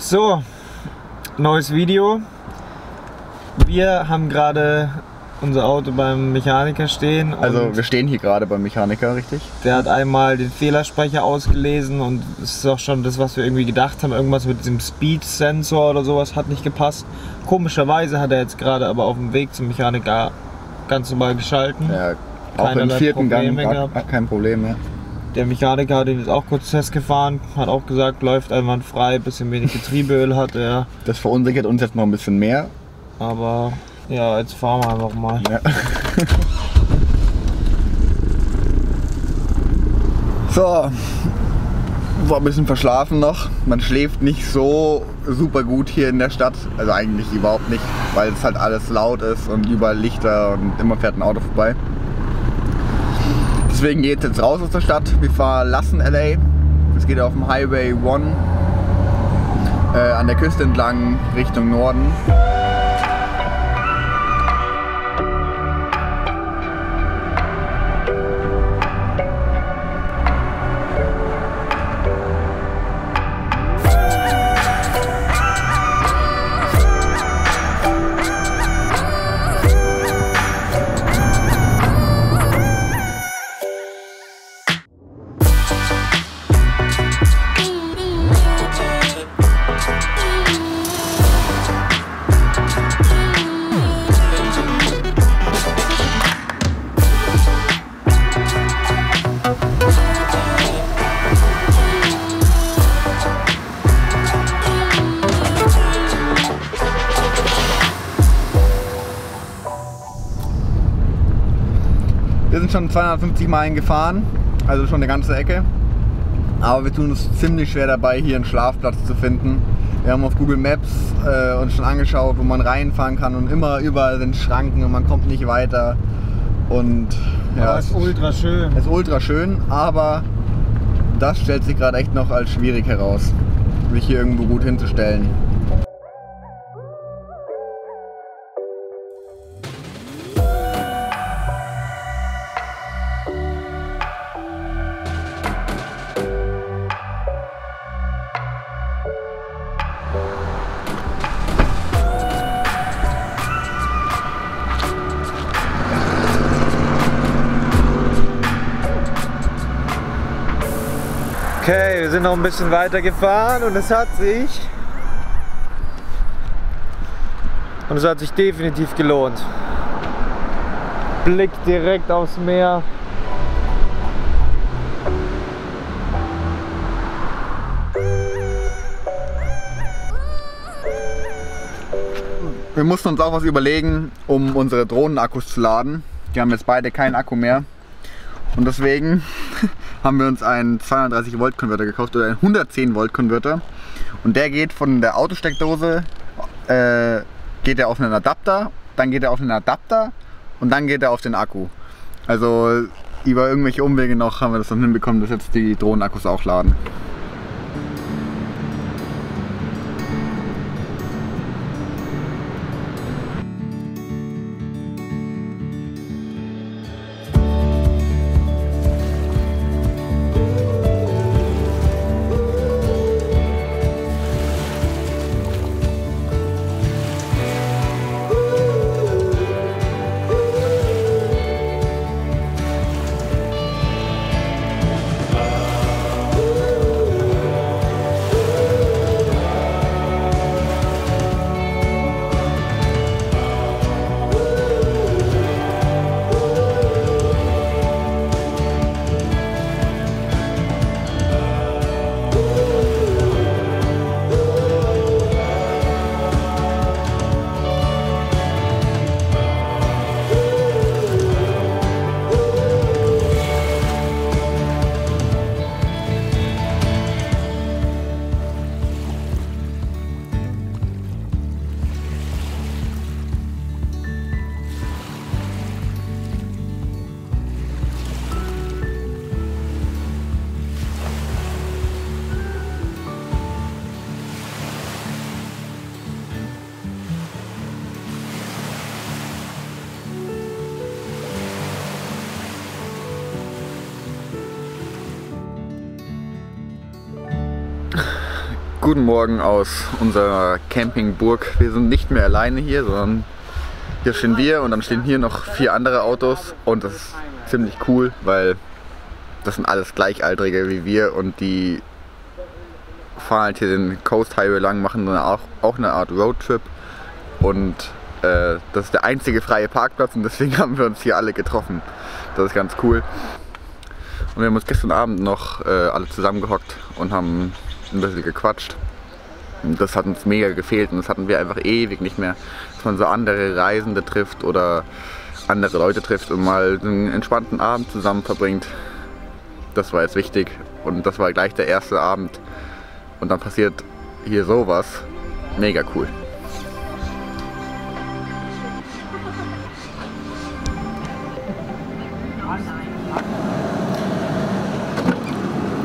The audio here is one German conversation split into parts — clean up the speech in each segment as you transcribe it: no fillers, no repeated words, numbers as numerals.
So, neues Video. Wir haben gerade unser Auto beim Mechaniker stehen. Also wir stehen hier gerade beim Mechaniker, richtig? Der hat einmal den Fehlersprecher ausgelesen und es ist auch schon das, was wir irgendwie gedacht haben. Irgendwas mit diesem Speed-Sensor oder sowas hat nicht gepasst. Komischerweise hat er jetzt gerade aber auf dem Weg zum Mechaniker ganz normal geschalten. Ja, auch im vierten Gang kein Problem mehr. Der Mechaniker hat ihn jetzt auch kurz Test gefahren, hat auch gesagt, läuft einwandfrei, bisschen wenig Getriebeöl hat er. Das verunsichert uns jetzt noch ein bisschen mehr. Aber ja, jetzt fahren wir einfach mal. Ja. So, war ein bisschen verschlafen noch. Man schläft nicht so super gut hier in der Stadt. Also eigentlich überhaupt nicht, weil es halt alles laut ist und überall Lichter und immer fährt ein Auto vorbei. Deswegen geht es jetzt raus aus der Stadt. Wir verlassen LA. Es geht auf dem Highway 1 an der Küste entlang Richtung Norden. Wir sind schon 250 Meilen gefahren, also schon eine ganze Ecke. Aber wir tun uns ziemlich schwer dabei, hier einen Schlafplatz zu finden. Wir haben auf Google Maps uns schon angeschaut, wo man reinfahren kann und immer überall sind Schranken und man kommt nicht weiter. Und ja, es ist ultra schön. Es ist ultra schön, aber das stellt sich gerade echt noch als schwierig heraus, sich hier irgendwo gut hinzustellen. Okay, wir sind noch ein bisschen weiter gefahren und es hat sich definitiv gelohnt. Blick direkt aufs Meer. Wir mussten uns auch was überlegen, um unsere Drohnenakkus zu laden. Die haben jetzt beide keinen Akku mehr. Und deswegen haben wir uns einen 230 Volt Konverter gekauft oder einen 110 Volt Konverter. Und der geht von der Autosteckdose, geht er auf einen Adapter, dann geht er auf einen Adapter und dann geht er auf den Akku. Also über irgendwelche Umwege noch haben wir das dann hinbekommen, dass jetzt die Drohnenakkus auch laden. Guten Morgen aus unserer Campingburg. Wir sind nicht mehr alleine hier, sondern hier stehen wir und dann stehen hier noch 4 andere Autos und das ist ziemlich cool, weil das sind alles Gleichaltrige wie wir und die fahren halt hier den Coast Highway lang, machen dann auch eine Art Roadtrip und das ist der einzige freie Parkplatz und deswegen haben wir uns hier alle getroffen. Das ist ganz cool. Und wir haben uns gestern Abend noch alle zusammengehockt und haben ein bisschen gequatscht. Und das hat uns mega gefehlt und das hatten wir einfach ewig nicht mehr, dass man so andere Reisende trifft oder andere Leute trifft und mal einen entspannten Abend zusammen verbringt. Das war jetzt wichtig und das war gleich der erste Abend und dann passiert hier sowas. Mega cool.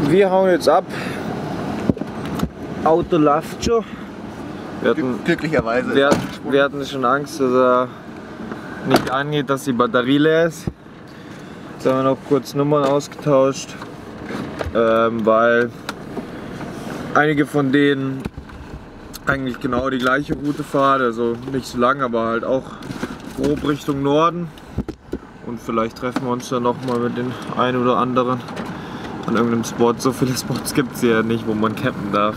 Wir hauen jetzt ab. Auto läuft schon. Glücklicherweise. Wir hatten schon Angst, dass er nicht angeht, dass die Batterie leer ist. Jetzt haben wir noch kurz Nummern ausgetauscht, weil einige von denen eigentlich genau die gleiche Route fahren, also nicht so lang, aber halt auch grob Richtung Norden. Und vielleicht treffen wir uns dann noch mal mit den einen oder anderen an irgendeinem Spot. So viele Spots gibt es hier ja nicht, wo man campen darf.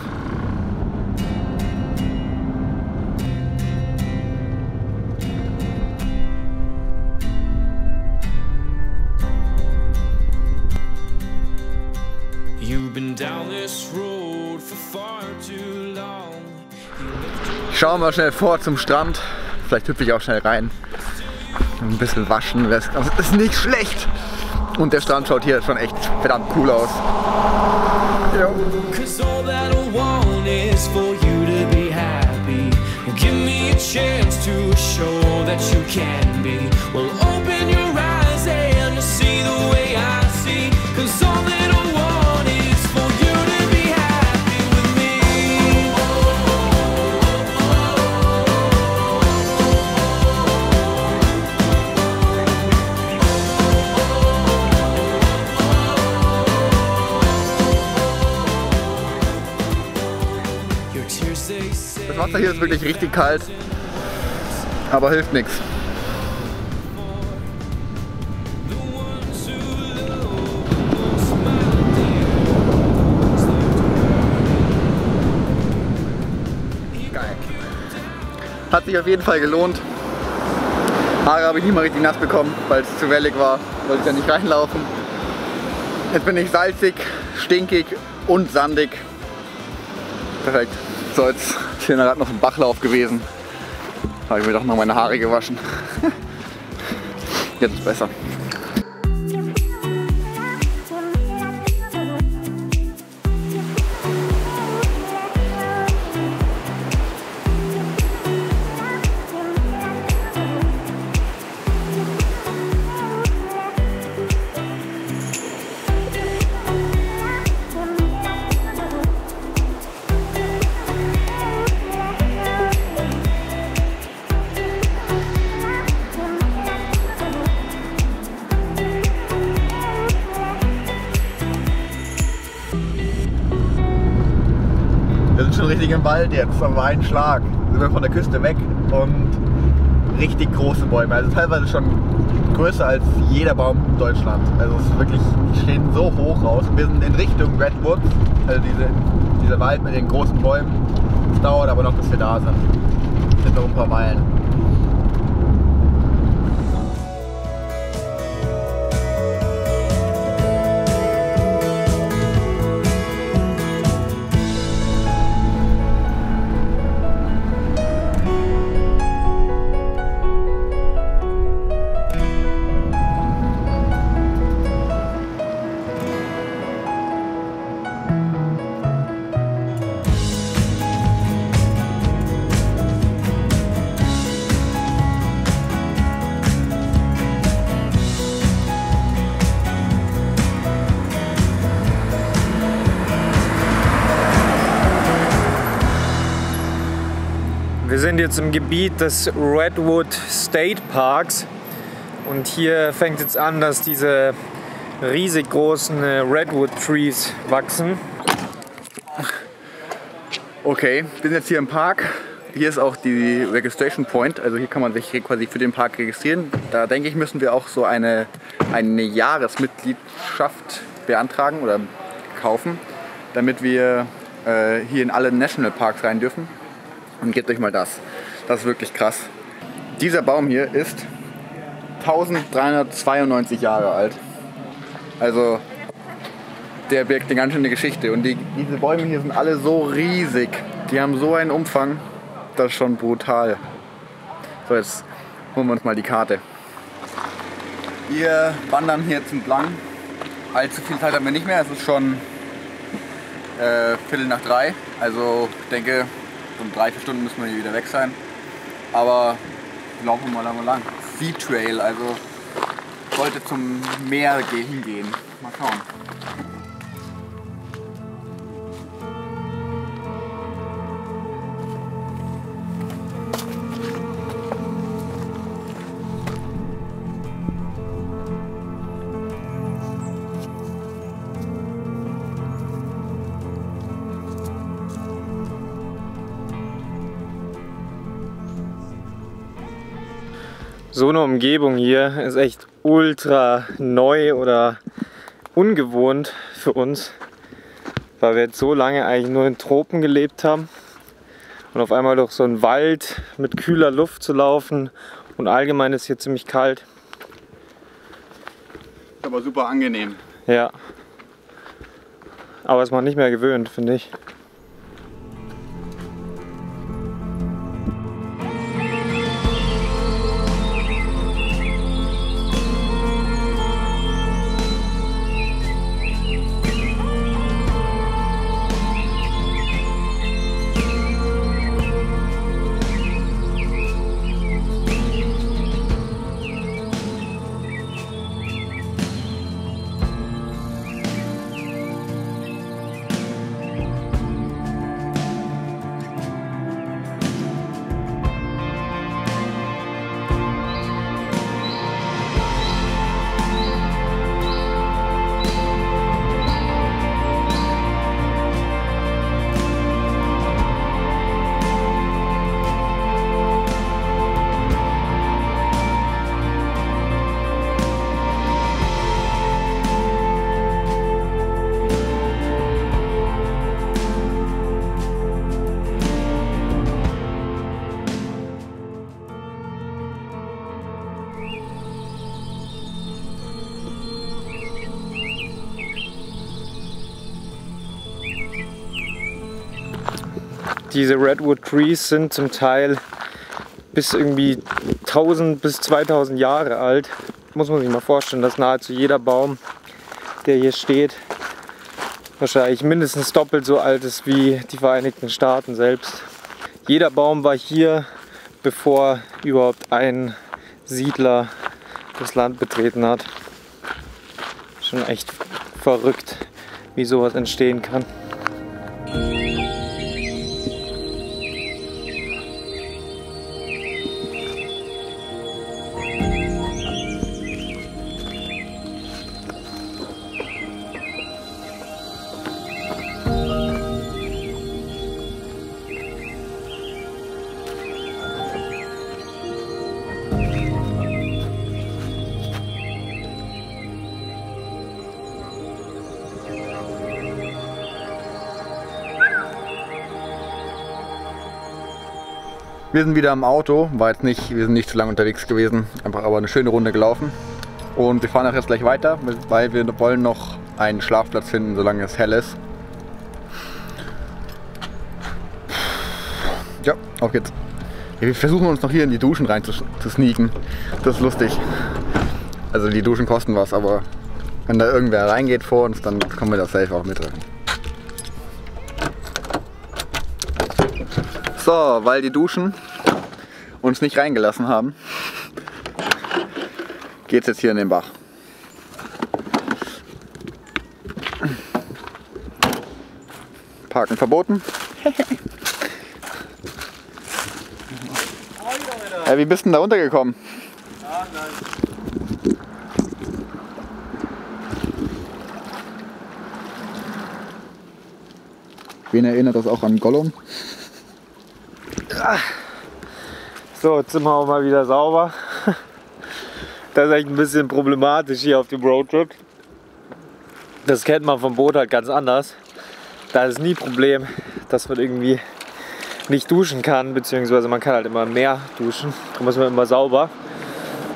Schauen wir schnell vor zum Strand. Vielleicht hüpfe ich auch schnell rein. Ein bisschen waschen, das ist nicht schlecht. Und der Strand schaut hier schon echt verdammt cool aus. Ja. Das Wasser hier ist wirklich richtig kalt, aber hilft nichts. Geil. Hat sich auf jeden Fall gelohnt. Haare habe ich nicht mal richtig nass bekommen, weil es zu wellig war. Wollte ich ja nicht reinlaufen. Jetzt bin ich salzig, stinkig und sandig. Perfekt. So, jetzt ist hier gerade noch ein Bachlauf gewesen. Habe ich mir doch noch meine Haare gewaschen. Jetzt ist besser. Wir sind schon richtig im Wald jetzt, auf einen Schlag. Sind wir von der Küste weg und richtig große Bäume. Also teilweise schon größer als jeder Baum in Deutschland. Also es ist wirklich, die stehen so hoch raus. Wir sind in Richtung Redwoods, also dieser Wald mit den großen Bäumen. Es dauert aber noch, bis wir da sind. Es sind noch ein paar Meilen. Wir sind jetzt im Gebiet des Redwood State Parks und hier fängt jetzt an, dass diese riesig großen Redwood Trees wachsen. Okay, wir sind jetzt hier im Park. Hier ist auch die Registration Point, also hier kann man sich quasi für den Park registrieren. Da denke ich, müssen wir auch so eine Jahresmitgliedschaft beantragen oder kaufen, damit wir hier in alle Nationalparks rein dürfen. Und gebt euch mal das. Das ist wirklich krass. Dieser Baum hier ist 1392 Jahre alt. Also der birgt eine ganz schöne Geschichte. Und diese Bäume hier sind alle so riesig. Die haben so einen Umfang. Das ist schon brutal. So, jetzt holen wir uns mal die Karte. Wir wandern hier jetzt entlang. Allzu viel Zeit haben wir nicht mehr. Es ist schon 2:45. Also ich denke, um 3-4 Stunden müssen wir hier wieder weg sein. Aber laufen wir mal lang. Sea Trail, also sollte zum Meer hingehen. Mal schauen. So eine Umgebung hier ist echt ultra neu oder ungewohnt für uns, weil wir jetzt so lange eigentlich nur in Tropen gelebt haben und auf einmal durch so einen Wald mit kühler Luft zu laufen und allgemein ist hier ziemlich kalt. Aber super angenehm. Ja, aber ist man nicht mehr gewöhnt, finde ich. Diese Redwood Trees sind zum Teil bis irgendwie 1000 bis 2000 Jahre alt. Muss man sich mal vorstellen, dass nahezu jeder Baum, der hier steht, wahrscheinlich mindestens doppelt so alt ist wie die Vereinigten Staaten selbst. Jeder Baum war hier, bevor überhaupt ein Siedler das Land betreten hat. Schon echt verrückt, wie sowas entstehen kann. Wir sind wieder im Auto, wir sind nicht zu lange unterwegs gewesen, einfach aber eine schöne Runde gelaufen. Und wir fahren auch jetzt gleich weiter, weil wir wollen noch einen Schlafplatz finden, solange es hell ist. Ja, auf geht's. Wir versuchen uns noch hier in die Duschen rein zu sneaken. Das ist lustig. Also die Duschen kosten was, aber wenn da irgendwer reingeht vor uns, dann können wir das safe auch mitrennen. So, weil die Duschen uns nicht reingelassen haben, geht es jetzt hier in den Bach. Parken verboten. Ja, wie bist du denn da runtergekommen? Ah, nein. Wen erinnert das auch an Gollum? So, jetzt sind wir auch mal wieder sauber. Das ist echt ein bisschen problematisch hier auf dem Roadtrip. Das kennt man vom Boot halt ganz anders. Da ist nie Problem, dass man irgendwie nicht duschen kann, beziehungsweise man kann halt immer mehr duschen. Darum ist man immer sauber.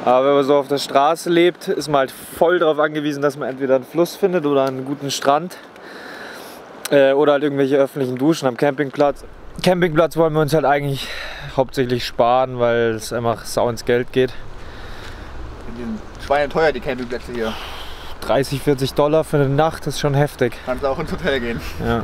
Aber wenn man so auf der Straße lebt, ist man halt voll darauf angewiesen, dass man entweder einen Fluss findet oder einen guten Strand. Oder halt irgendwelche öffentlichen Duschen am Campingplatz. Campingplatz wollen wir uns halt eigentlich hauptsächlich sparen, weil es einfach sau ins Geld geht. Die sind schweineteuer, die Campingplätze hier. 30, 40 Dollar für eine Nacht ist schon heftig. Kannst auch ins Hotel gehen. Ja.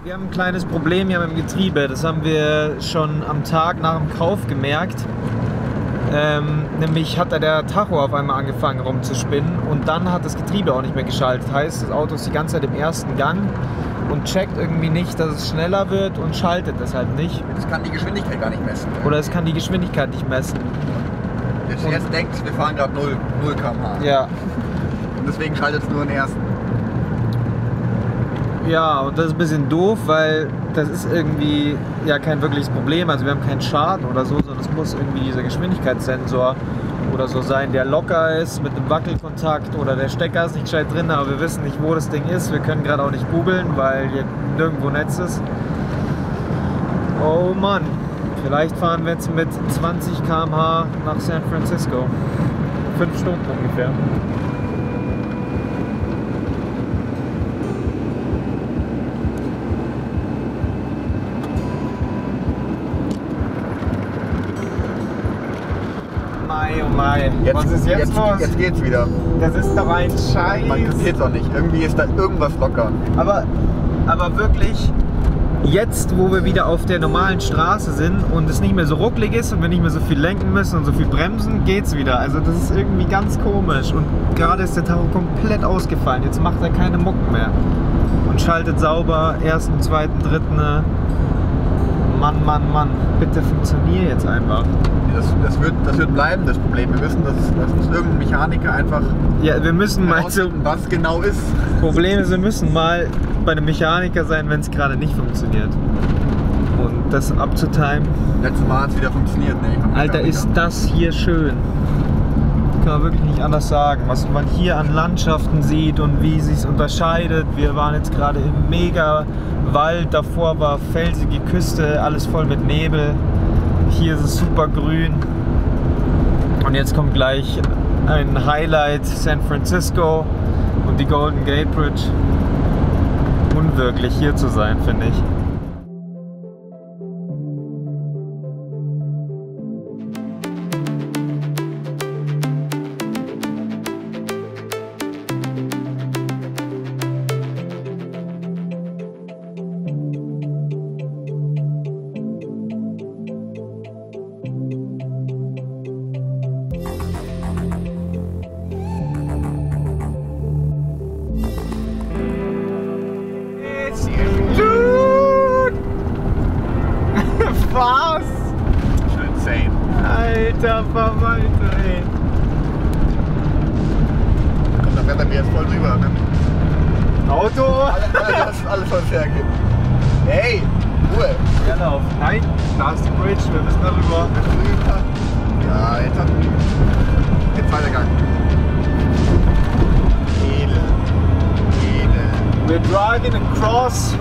Wir haben ein kleines Problem hier mit dem Getriebe. Das haben wir schon am Tag nach dem Kauf gemerkt. Nämlich hat der Tacho auf einmal angefangen rumzuspinnen und dann hat das Getriebe auch nicht mehr geschaltet. Heißt, das Auto ist die ganze Zeit im ersten Gang und checkt irgendwie nicht, dass es schneller wird und schaltet deshalb nicht. Das kann die Geschwindigkeit gar nicht messen. Oder es kann die Geschwindigkeit nicht messen. Jetzt denkt, wir fahren gerade 0 km/h. Ja. Und deswegen schaltet es nur den ersten. Ja, und das ist ein bisschen doof, weil das ist irgendwie ja kein wirkliches Problem. Also wir haben keinen Schaden oder so, sondern es muss irgendwie dieser Geschwindigkeitssensor oder so sein, der locker ist mit einem Wackelkontakt oder der Stecker ist nicht gescheit drin, aber wir wissen nicht, wo das Ding ist. Wir können gerade auch nicht googeln, weil hier nirgendwo Netz ist. Oh Mann, vielleicht fahren wir jetzt mit 20 km/h nach San Francisco. 5 Stunden ungefähr. Oh Mai. Was ist jetzt los? Jetzt geht's wieder. Das ist doch ein Scheiß. Man kapiert's auch nicht. Irgendwie ist da irgendwas locker. Aber wirklich, jetzt wo wir wieder auf der normalen Straße sind und es nicht mehr so rucklig ist und wir nicht mehr so viel lenken müssen und so viel bremsen, geht's wieder. Also das ist irgendwie ganz komisch. Und gerade ist der Tacho komplett ausgefallen. Jetzt macht er keine Mucken mehr. Und schaltet sauber, ersten, zweiten, dritten. Mann. Bitte funktioniert jetzt einfach. Das wird bleiben, das Problem. Wir wissen, dass uns irgendein Mechaniker einfach ja, wir müssen mal was genau ist. Problem ist, wir müssen mal bei einem Mechaniker sein, wenn es gerade nicht funktioniert. Und das abzutimen. Letztes Mal hat es wieder funktioniert. Nee, Alter, ist das hier schön. Kann man wirklich nicht anders sagen. Was man hier an Landschaften sieht und wie sich unterscheidet. Wir waren jetzt gerade im mega Wald, davor war felsige Küste, alles voll mit Nebel. Hier ist es super grün. Und jetzt kommt gleich ein Highlight, San Francisco und die Golden Gate Bridge. Unwirklich hier zu sein, finde ich. Was? Schon insane. Alter Verwalter, ey. Komm, dann wettern wir jetzt voll drüber. Ne? Auto? Alles voll Stärke. Hey, Ruhe. Lauf. Nein, da ist die Bridge, wir müssen darüber. Ja, jetzt Weitergang. Edel. We're driving across.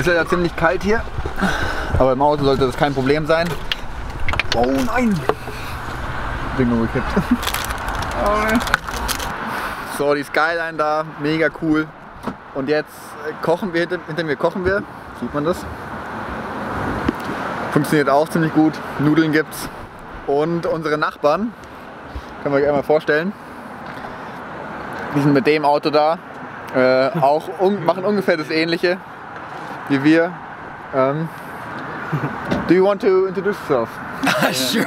ist ja ziemlich kalt hier, aber im Auto sollte das kein Problem sein. Oh nein! Bin nur gekippt. So, die Skyline da, mega cool. Und jetzt kochen wir, hinter mir kochen wir. Sieht man das? Funktioniert auch ziemlich gut. Nudeln gibt's. Und unsere Nachbarn, können wir euch einmal vorstellen, die sind mit dem Auto da. Machen ungefähr das Ähnliche wie wir. Do you want to introduce yourself? Sure.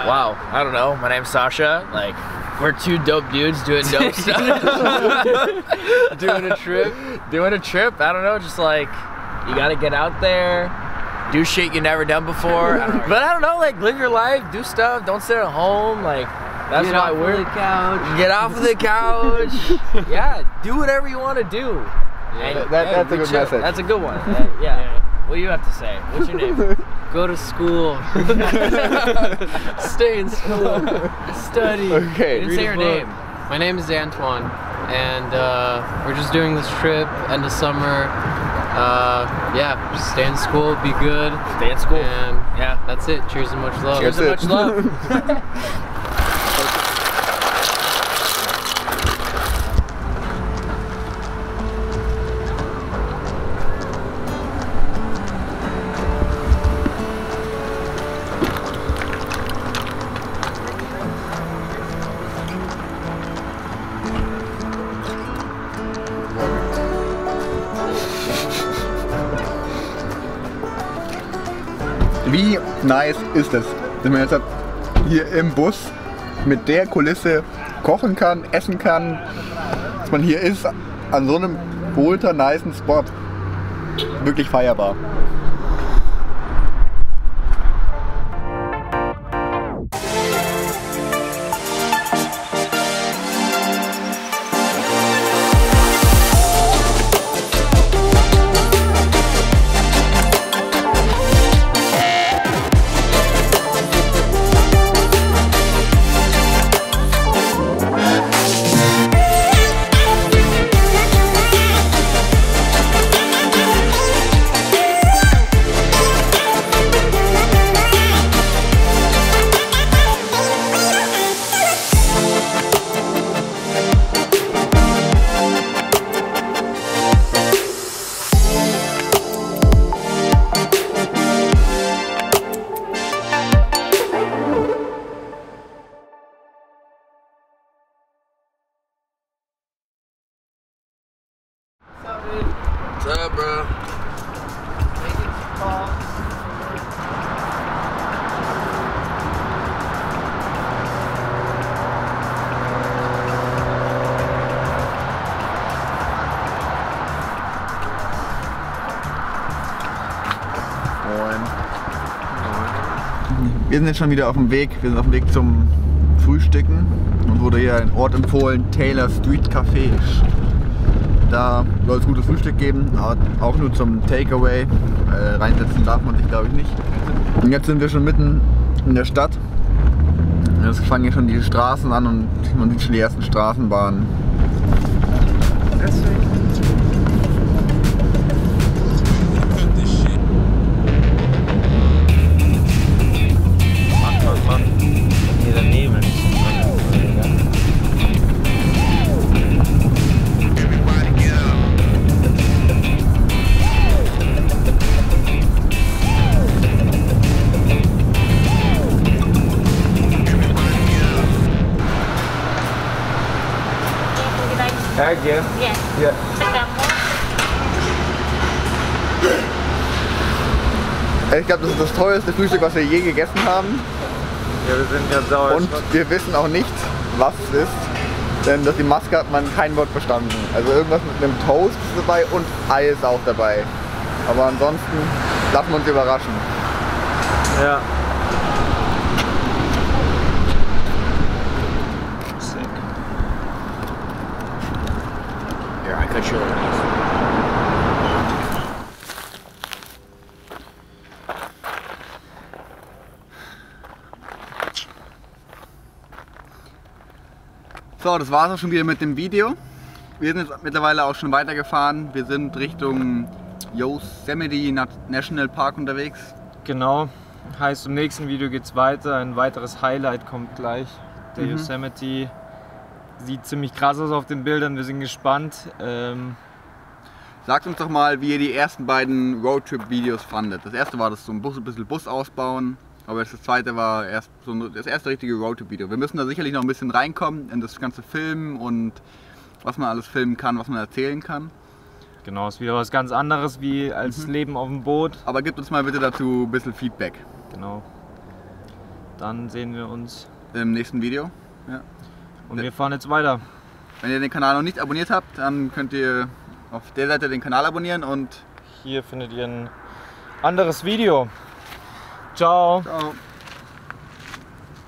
Wow, I don't know. My name's Sasha. Like, we're two dope dudes doing dope stuff. Doing a trip. I don't know. Just like, you gotta get out there, do shit you never done before. But I don't know. Like, live your life, do stuff. Don't sit at home. Like, that's why we're. Get off the couch. Get off of the couch. Yeah, do whatever you want to do. Yeah, that's a good message. That's a good one. Yeah. What do you have to say? What's your name? Go to school. Stay in school. Study. Okay. You didn't say your name. My name is Antoine, and we're just doing this trip end of summer. Yeah, just stay in school, be good. Stay in school. And Yeah. that's it. Cheers and much love. Cheers and much love. Wie nice ist es, dass man jetzt hier im Bus mit der Kulisse kochen kann, essen kann, dass man hier ist an so einem ultra nicen Spot. Wirklich feierbar. What's up, bro? Wir sind jetzt schon wieder auf dem Weg. Wir sind auf dem Weg zum Frühstücken. Uns wurde hier ein Ort empfohlen, Taylor Street Café. Da soll es gutes Frühstück geben, aber auch nur zum Takeaway. Reinsetzen darf man sich, glaube ich, nicht. Und jetzt sind wir schon mitten in der Stadt. Jetzt fangen hier schon die Straßen an und man sieht schon die ersten Straßenbahnen. Mann. Hier daneben. Thank you. Yes. Yeah. Ich glaube, das ist das teuerste Frühstück, was wir je gegessen haben. Ja, wir sind ja sauer. Und wir wissen auch nicht, was es ist. Denn durch die Maske hat man kein Wort verstanden. Also irgendwas mit einem Toast ist dabei und Ei ist auch dabei. Aber ansonsten lassen wir uns überraschen. Ja. Here, I cut you a little piece. So, das war es auch schon wieder mit dem Video. Wir sind jetzt mittlerweile auch schon weitergefahren. Wir sind Richtung Yosemite National Park unterwegs. Genau. Heißt, im nächsten Video geht's weiter. Ein weiteres Highlight kommt gleich. Der Yosemite sieht ziemlich krass aus auf den Bildern. Wir sind gespannt. Sagt uns doch mal, wie ihr die ersten beiden Roadtrip-Videos fandet. Das erste war das so ein bisschen Bus ausbauen, aber das zweite war erst so das erste richtige Roadtrip-Video. Wir müssen da sicherlich noch ein bisschen reinkommen in das ganze Filmen und was man alles filmen kann, was man erzählen kann. Genau, ist wieder was ganz anderes wie als Leben auf dem Boot. Aber gebt uns mal bitte dazu ein bisschen Feedback. Genau. Dann sehen wir uns Im nächsten Video. Ja. und wir fahren jetzt weiter. Wenn ihr den Kanal noch nicht abonniert habt, dann könnt ihr auf der Seite den Kanal abonnieren und Hier findet ihr ein anderes Video. Ciao. ciao.